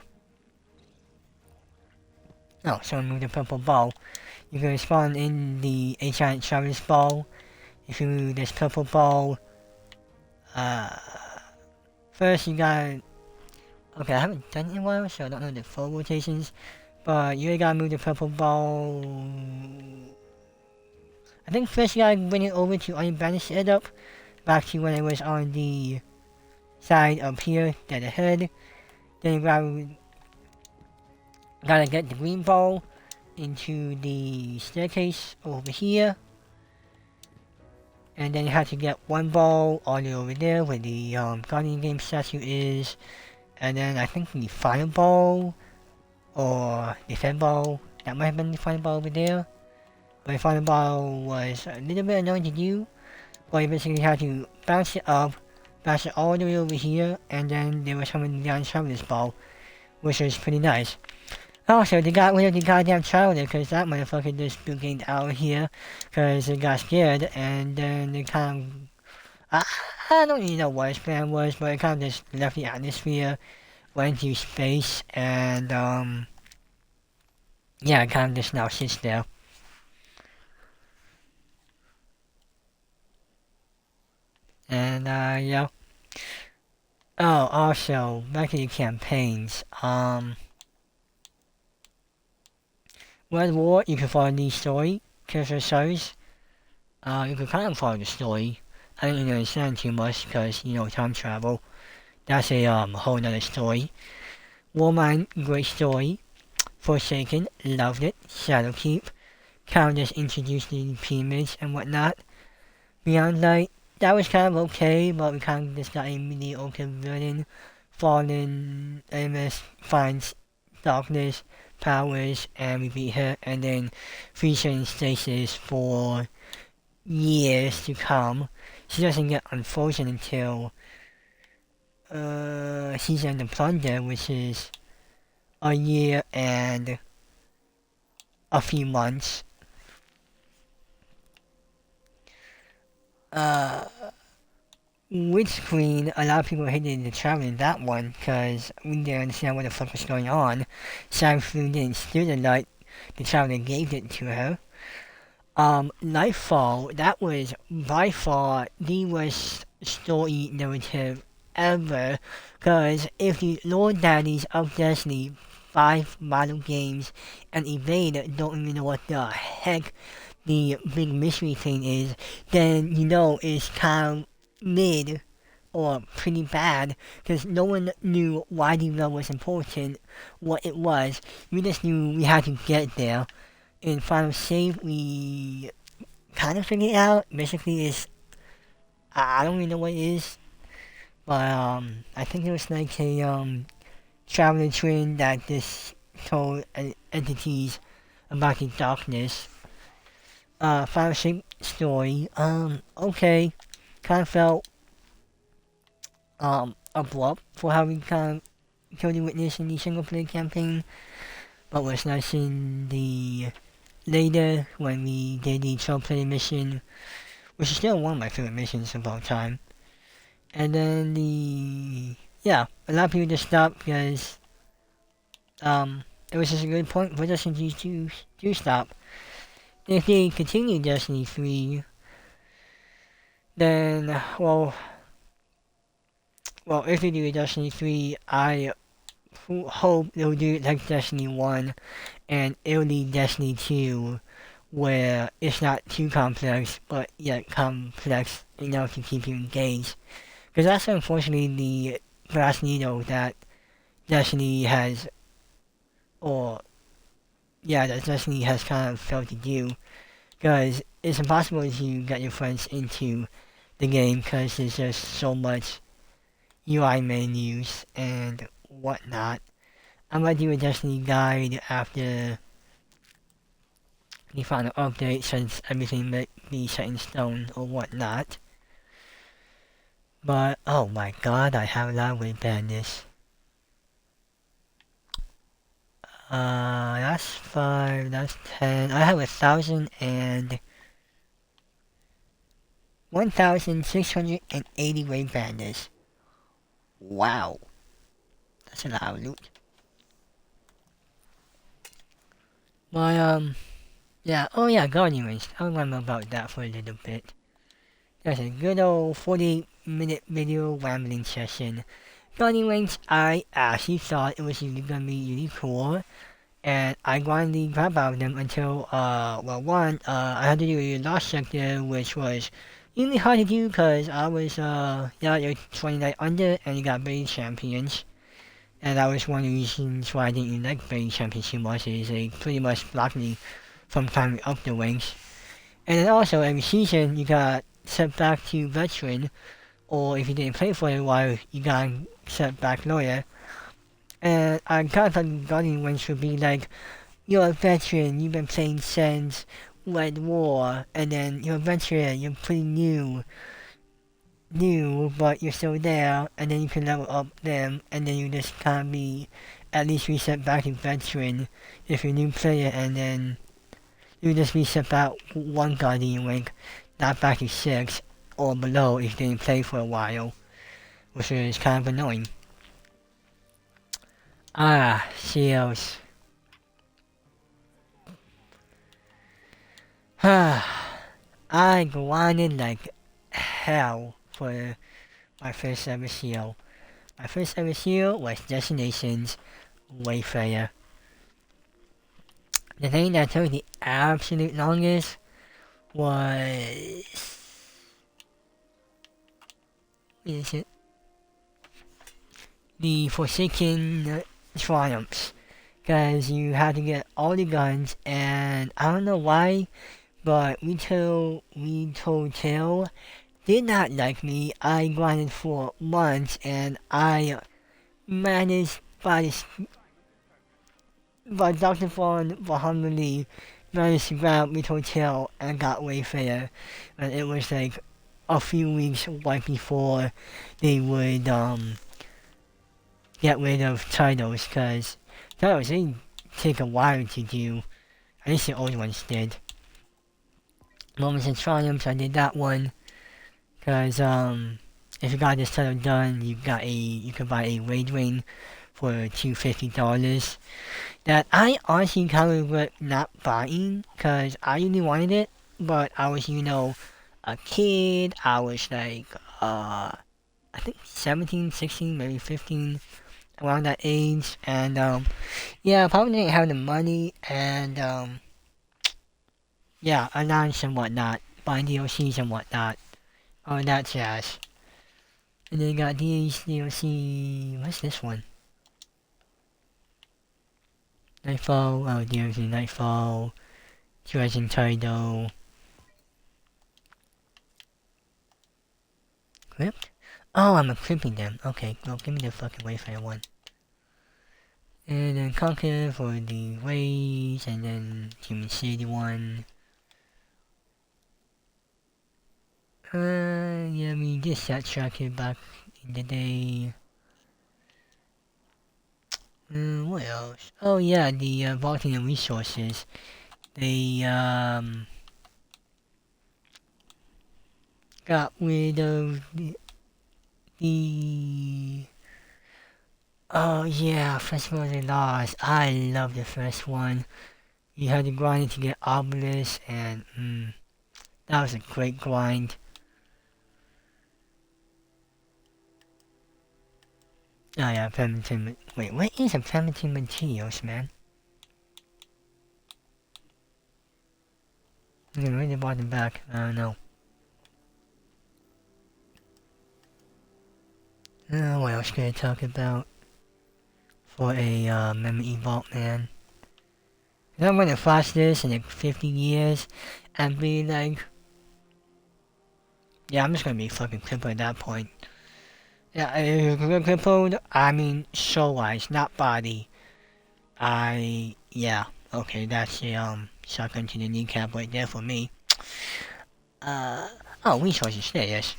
Oh, someone moved the purple ball. You can spawn in the giant Travis ball. If you move this purple ball, first you got... Okay, I haven't done it in a while, so I don't know the full rotations. But you gotta move the purple ball... I think first you gotta bring it over to unbanish it up. Back to when it was on the side up here, dead ahead. Then you gotta get the green ball into the staircase over here. And then you have to get one ball all the way over there where the Guardian Game statue is. And then I think the fireball or the fed ball, that might have been the fireball over there. But the fireball was a little bit annoying to do. But you basically had to bounce it up, bounce it all the way over here, and then there was someone down Traveler's ball, which was pretty nice. Also, they got rid of the goddamn Traveler, because that motherfucker just booking out here, because they got scared, and then they kind of... I don't really know what his plan was, but it kind of just left the atmosphere, went into space, and yeah, it kind of just now sits there. And yeah. Oh, also, back to the campaigns. Red War, you can follow the story, character size. You can kind of follow the story. I didn't understand too much because, time travel. That's a whole nother story. Warmind, great story. Forsaken, loved it. Shadowkeep, kind of just introduced the pyramids and whatnot. Beyond Light, that was kind of okay, but we kind of just got a mediocre villain. Fallen, MS finds darkness, powers, and we beat her, and then freeze her in stasis for years to come. She doesn't get unfrozen until Season of the Plunder, which is a year and a few months. Witch Queen, a lot of people hated the travel in that one because we didn't understand what the fuck was going on. Cyberflu didn't steal the light, the traveler gave it to her. Nightfall, that was by far the worst story narrative ever. Because if the Lord Daddies of Destiny 5 model games and Evade don't even know what the heck the big mystery thing is, then it's kind of mid or pretty bad because no one knew why the well was important, what it was. We just knew we had to get there. In Final Save, we kind of figured it out. Basically, I don't really know what it is, but I think it was like a traveling twin that just told entities about the darkness. Final Shape story, okay, kind of felt abrupt for how we kind of killed the witness in the single player campaign, but was nice in the later when we did the 12 player mission, which is still one of my favorite missions of all time. And then a lot of people just stopped because it was just a good point for Destiny to stop. If they continue Destiny 3, then if they do Destiny 3, I hope they'll do it like Destiny 1 and it'll be Destiny 2 where it's not too complex but yet complex enough to keep you engaged. Because that's unfortunately the glass needle that Destiny has, that Destiny has kind of failed to do. Because it's impossible to get your friends into the game because there's just so much UI menus and whatnot. I might do a Destiny guide after the final update since everything might be set in stone or whatnot. But oh my god, I have a lot of weight badness. That's 5, that's 10. I have 1,680 weight badness. Wow. That's a lot of loot. But, Guardian Range. I'll remember about that for a little bit. That's a good old 40-minute video rambling session. Guardian Range, I actually thought it was gonna be really cool. And I grinded the crap out of them until, I had to do a lost sector, which was really hard to do because I was, you're 29 under and you got Bay Champions. And that was one of the reasons why I didn't even like Bay Champions too much, is they pretty much blocked me from climbing up the ranks. And then also, every season, you got set back to Veteran, or if you didn't play for a while, you got set back Lawyer. And I kind of thought Guardian Range would be like, you're a veteran, you've been playing since Red War, and then you're a veteran, you're pretty new, but you're still there, and then you can level up them, and then you just kind of be at least reset back to veteran if you're a new player, and then you just reset back one Guardian rank, not back to 6 or below if you didn't play for a while, which is kind of annoying. Seals. I grinded like hell for my first ever seal. My first ever seal was Destinations Wayfarer. The thing that took the absolute longest was... what is it? The Forsaken Triumphs. Because you had to get all the guns, and I don't know why, but we told Tail did not like me. I grinded for months, and I managed by Dr. Fawn Bahamuli managed to grab Little Tail and got Wayfarer. And it was like a few weeks right before they would get rid of titles, because titles they take a while to do. At least the old ones did. Moments of Triumphs, I did that one. Cause if you got this title done, you could buy a raid ring for $250. That I honestly kind of regret not buying, cause I really wanted it, but I was a kid. I was like I think 17, 16, maybe 15, around that age, and yeah, I probably didn't have the money, and yeah, allowance and whatnot, buying DLCs and whatnot. Oh, that jazz. And then you got these DLC... what's this one? Nightfall, oh DLC Nightfall. Dredging Tidal. Crypt? Oh, I'm equipping them. Okay, well, give me the fucking Wayfarer one. And then Conquer for the Ways, and then Human City one. Yeah, we did that tracker back in the day. What else? Oh yeah, the vaulting and resources. They got rid of the oh yeah, Festival of the Lost. I love the first one. You had to grind to get Obelisk, and that was a great grind. Oh yeah, primitive. Wait, what is a primitive materials, man? I'm gonna read about the back. I don't know. What else can I talk about for a memory vault, man? I'm gonna flash this in like 50 years and be like, yeah, I'm just gonna be fucking crippled at that point. Yeah, if you're crippled, I mean soul-wise, not body. Yeah, okay, that's a shotgun to the kneecap right there for me. Oh, resources, there it is.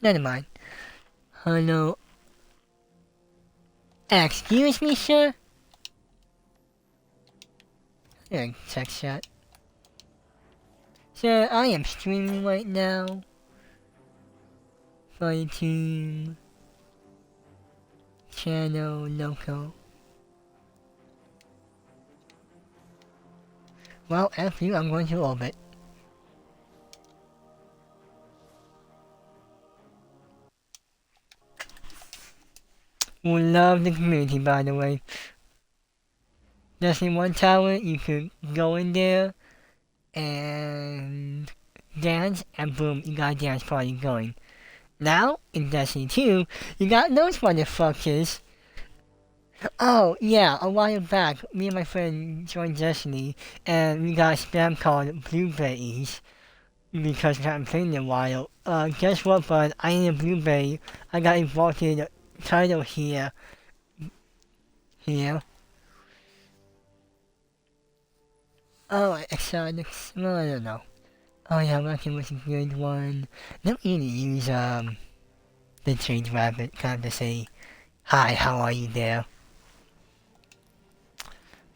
Never mind. Hello. Excuse me, sir? Yeah, text chat. Sir, I am streaming right now. For the team. Channel local. Well, F you, I'm going to orbit. We love the community, by the way. Destiny 1 tower, you could go in there and dance, and boom, you got a dance party going. Now, in Destiny 2, you got those motherfuckers. Oh, yeah, a while back, me and my friend joined Destiny, and we got a spam called Blueberries, because we haven't played in a while. Guess what, bud? I ain't a Blueberry. I got a vaulted title here. Here. Oh, exotics. Well, I don't know. Oh yeah, working was a good one. Don't really use the change rabbit kind of to say, hi, how are you there?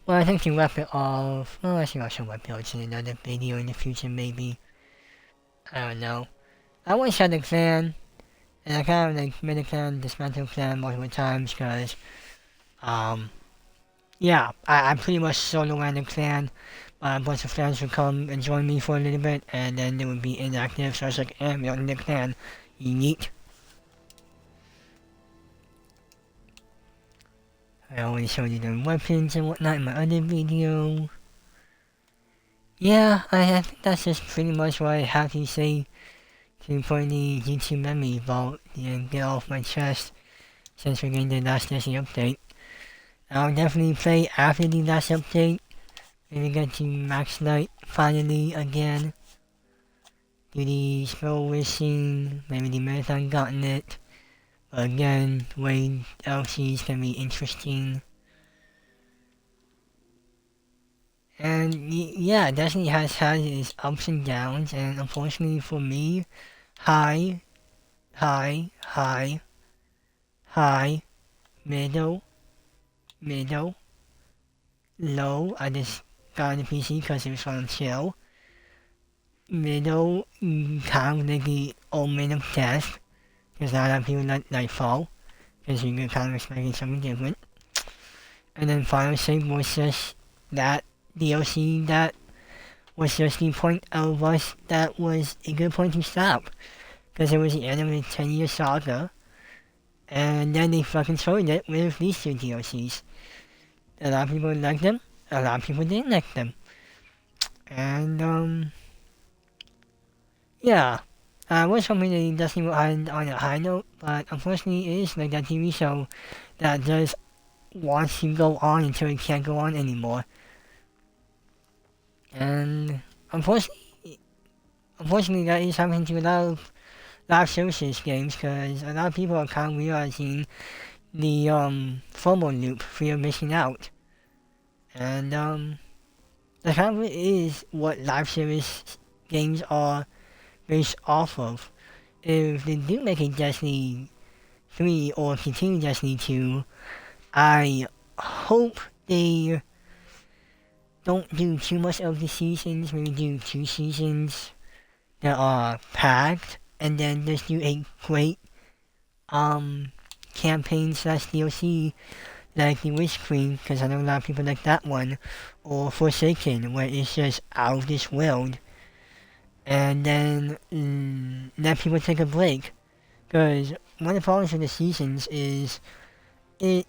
Well, I think the weapon of, well, I think I'll show weapons in another video in the future, maybe. I don't know. I once had a clan, and I kind of like made a clan, dismantled clan multiple times, because, yeah, I pretty much solo ran the clan. A bunch of friends would come and join me for a little bit, and then they would be inactive, so I was like, we don't need a clan. Yeet. I already showed you the weapons and whatnot in my other video. Yeah, I think that's just pretty much what I have to say to put the YouTube memory vault and get off my chest since we're getting the last Destiny update. I'll definitely play after the last update. Maybe get to Max Night finally again. Do the scroll wishing, maybe the Marathon Gauntlet. But again, Wade LCs can be interesting. And yeah, Destiny has had its ups and downs, and unfortunately for me, high, high, high, high, middle, middle, low. I just got on the PC because it was on chill. Middle, kind of like the omen of death, because not a lot of people like Nightfall, because you could kind of expecting something different. And then Final Save was just that DLC that was just the point of us that was a good point to stop. Because it was the end of the 10-year saga. And then they fucking started it with these two DLCs. A lot of people liked them, a lot of people didn't like them. And yeah. I was hoping that Destiny would end on a high note, but unfortunately it is like that TV show that just wants to go on until it can't go on anymore. And unfortunately that is happening to a lot of live services games, because a lot of people are kind of realizing the FOMO loop, fear of missing out. And that kind of is what live service games are based off of. If they do make a Destiny 3 or continue Destiny 2, I hope they don't do too much of the seasons, maybe do 2 seasons that are packed, and then just do a great campaign slash DLC like the Witch Queen, because I know a lot of people like that one, or Forsaken, where it's just out of this world. And then let people take a break, because one of the problems with the seasons is it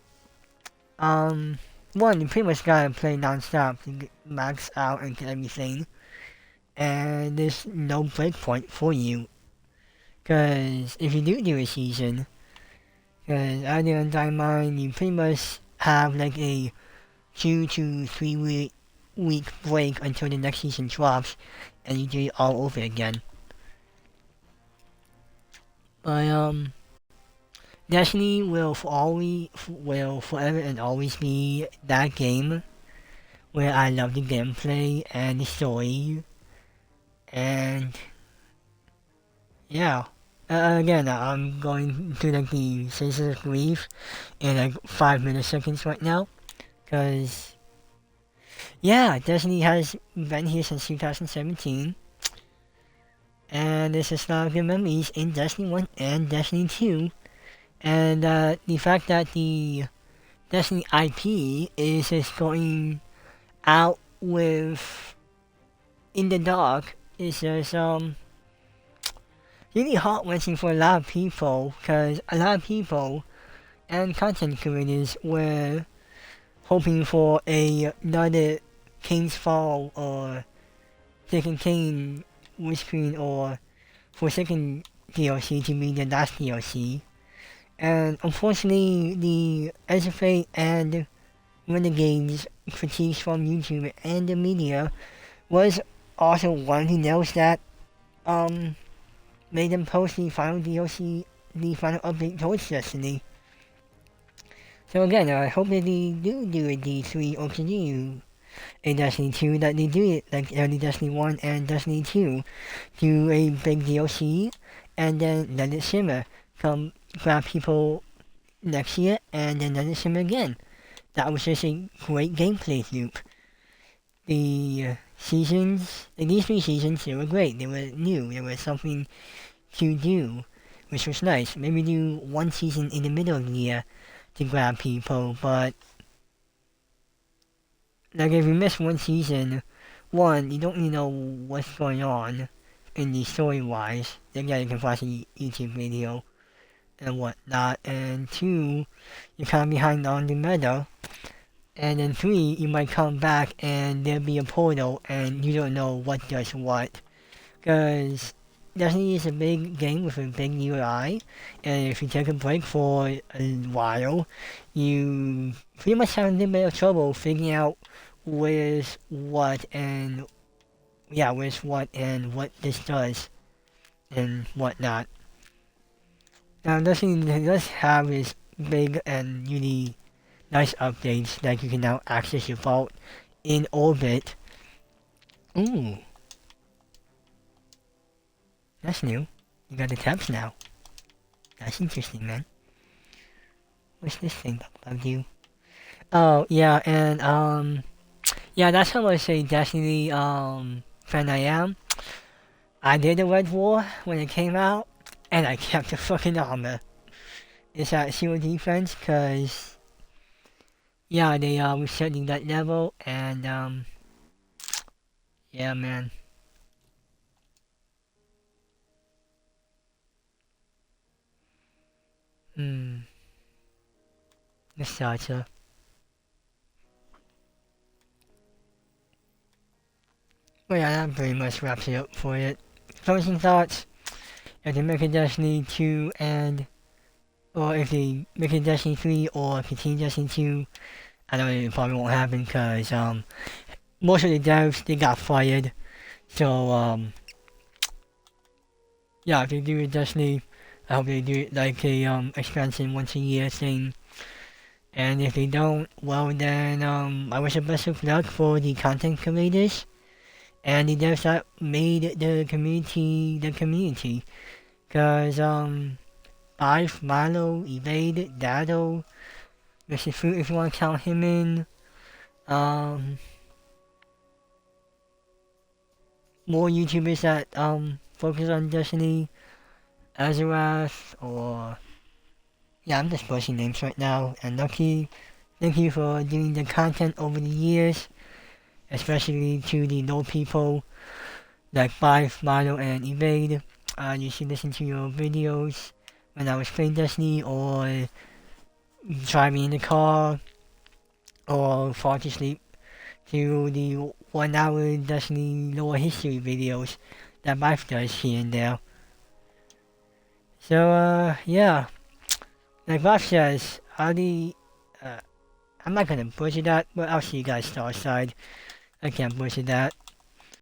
one, you pretty much gotta play non-stop to get max out and get everything, and there's no breakpoint for you. Because if you do a season, because out there in Diamond, you pretty much have like a 2 to 3 week break until the next season drops, and you do it all over again. But Destiny will forever and always be that game where I love the gameplay and the story, and yeah. Again, I'm going through like the stages of grief in like 5 milliseconds right now, cause yeah, Destiny has been here since 2017, and there's just a lot of good memories in Destiny 1 and Destiny 2. And the fact that the Destiny IP is just going out with In the Dark is just really heart-wrenching for a lot of people, because a lot of people and content creators were hoping for another King's Fall or Second King, Witch Queen, or Forsaken DLC to be the last DLC. And unfortunately, the Edge of Fate and Renegades critiques from YouTube and the media was also one of the nails that made them post the final DLC, the final update towards Destiny. So again, I hope that they do a D3 or continue a Destiny 2, that they do it like early Destiny 1 and Destiny 2. Do a big DLC, and then let it simmer. Come grab people next year, and then let it simmer again. That was just a great gameplay loop. The seasons, these 3 seasons, they were great. They were new. There was something to do, which was nice. Maybe do 1 season in the middle of the year to grab people, but like if you miss 1 season, 1, you don't really know what's going on in the story-wise. Again, you can watch a YouTube video. and whatnot, and 2, you're kind of behind on the meta, and then 3, you might come back and there'll be a portal and you don't know what does what. Because Destiny is a big game with a big UI, and if you take a break for a while, you pretty much have a little bit of trouble figuring out where's what and where's what this does and whatnot. Now, Destiny does have its big and really nice updates that you can now access your vault in orbit. Ooh, that's new. You got the tabs now. That's interesting, man. What's this thing about you? Oh, yeah, and, yeah, that's how I say Destiny, fan I am. I did the Red War when it came out, and I kept the fucking armor. It's at 0 defense, cause, yeah, they, were setting that level, and, yeah, man. Nostalgia. Well, yeah, that pretty much wraps it up for it. Closing thoughts. If they make a Destiny 2 or if they make a Destiny 3 or continue Destiny 2, I know it probably won't happen because, most of the devs, they got fired. So, yeah, if they do a Destiny, I hope they do it like a, expansion once a year thing. And if they don't, well then, I wish the best of luck for the content creators and the devs that made the community. Cause, Ive, Milo, Evade, Dado, Mr. Fruit if you want to count him in, more YouTubers that, focus on Destiny, Azarath, or, yeah, I'm just posting names right now, and Lucky, thank you for doing the content over the years, especially to the low people, like Five, Milo, and Evade. You should listen to your videos when I was playing Destiny, or drive me in the car, or fall to sleep to the 1 hour Destiny lore history videos that Mike does here and there. So, yeah, like Bob says, I'm not gonna butcher that, but I'll see you guys star side. I can't butcher that.